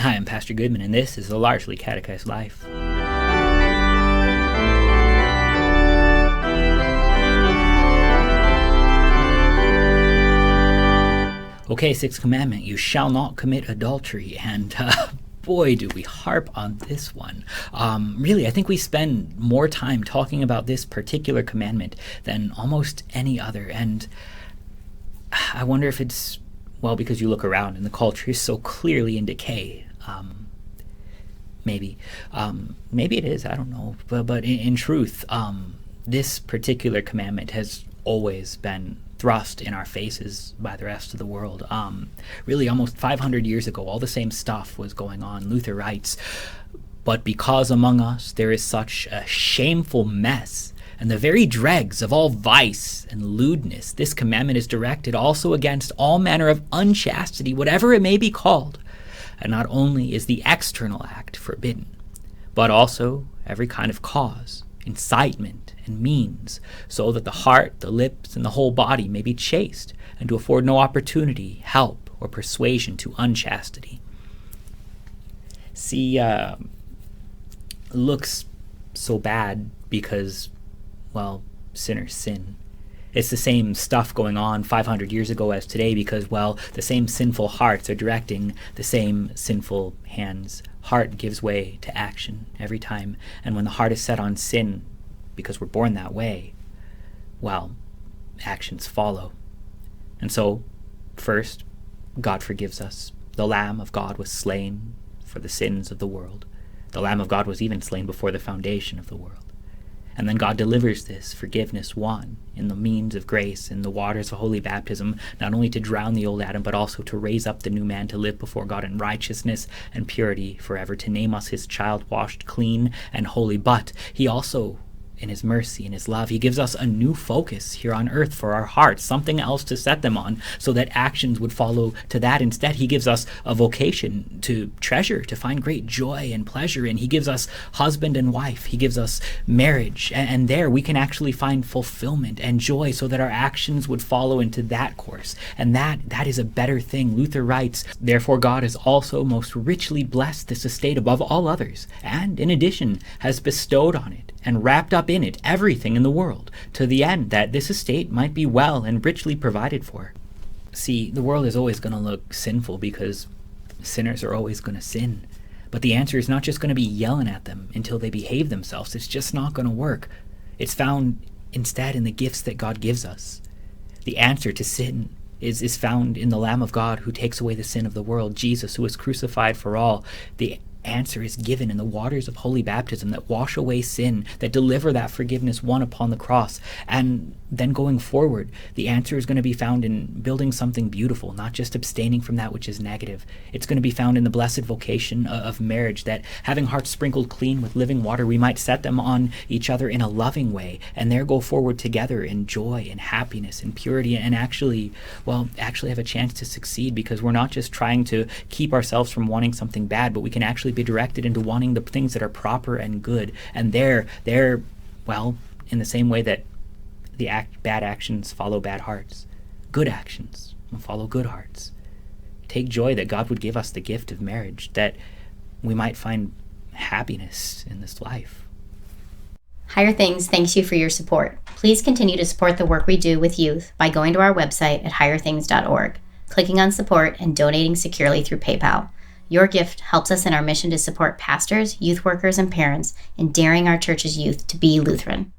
Hi, I'm Pastor Goodman, and this is a largely Catechized life. Okay, sixth commandment, you shall not commit adultery, and boy, do we harp on this one. Really, I think we spend more time talking about this particular commandment than almost any other, and I wonder if it's, well, because you look around and the culture is so clearly in decay. Maybe it is, I don't know, but in truth, this particular commandment has always been thrust in our faces by the rest of the world. Really, almost 500 years ago, all the same stuff was going on. Luther writes, "But because among us there is such a shameful mess, and the very dregs of all vice and lewdness, this commandment is directed also against all manner of unchastity, whatever it may be called. And not only is the external act forbidden, but also every kind of cause, incitement, and means, so that the heart, the lips, and the whole body may be chaste, and to afford no opportunity, help, or persuasion to unchastity." See, looks so bad because, well, sinners sin. It's the same stuff going on 500 years ago as today because, well, the same sinful hearts are directing the same sinful hands. Heart gives way to action every time. And when the heart is set on sin, because we're born that way, well, actions follow. And so, first, God forgives us. The Lamb of God was slain for the sins of the world. The Lamb of God was even slain before the foundation of the world. And then God delivers this forgiveness won in the means of grace, in the waters of holy baptism, not only to drown the old Adam, but also to raise up the new man to live before God in righteousness and purity forever, to name us his child, washed clean and holy. But he also, in his mercy and his love, he gives us a new focus here on earth for our hearts, something else to set them on so that actions would follow to that. Instead, he gives us a vocation to treasure, to find great joy and pleasure in. He gives us husband and wife. He gives us marriage. And there we can actually find fulfillment and joy so that our actions would follow into that course. And that is a better thing. Luther writes, "Therefore God has also most richly blessed this estate above all others, and in addition has bestowed on it and wrapped up in it everything in the world, to the end that this estate might be well and richly provided for." See, the world is always going to look sinful because sinners are always going to sin. But the answer is not just going to be yelling at them until they behave themselves. It's just not going to work. It's found instead in the gifts that God gives us. The answer to sin is found in the Lamb of God who takes away the sin of the world, Jesus, who was crucified for all. The answer is given in the waters of holy baptism that wash away sin, that deliver that forgiveness won upon the cross. And then going forward, the answer is going to be found in building something beautiful, not just abstaining from that which is negative. It's going to be found in the blessed vocation of marriage, that having hearts sprinkled clean with living water, we might set them on each other in a loving way, and there go forward together in joy and happiness and purity, and actually have a chance to succeed, because we're not just trying to keep ourselves from wanting something bad, but we can actually be directed into wanting the things that are proper and good. And they're in the same way that bad actions follow bad hearts, good actions will follow good hearts. Take joy that God would give us the gift of marriage, that we might find happiness in this life. Higher Things thanks you for your support. Please continue to support the work we do with youth by going to our website at higherthings.org, clicking on support, and donating securely through PayPal. Your gift helps us in our mission to support pastors, youth workers, and parents in daring our church's youth to be Lutheran.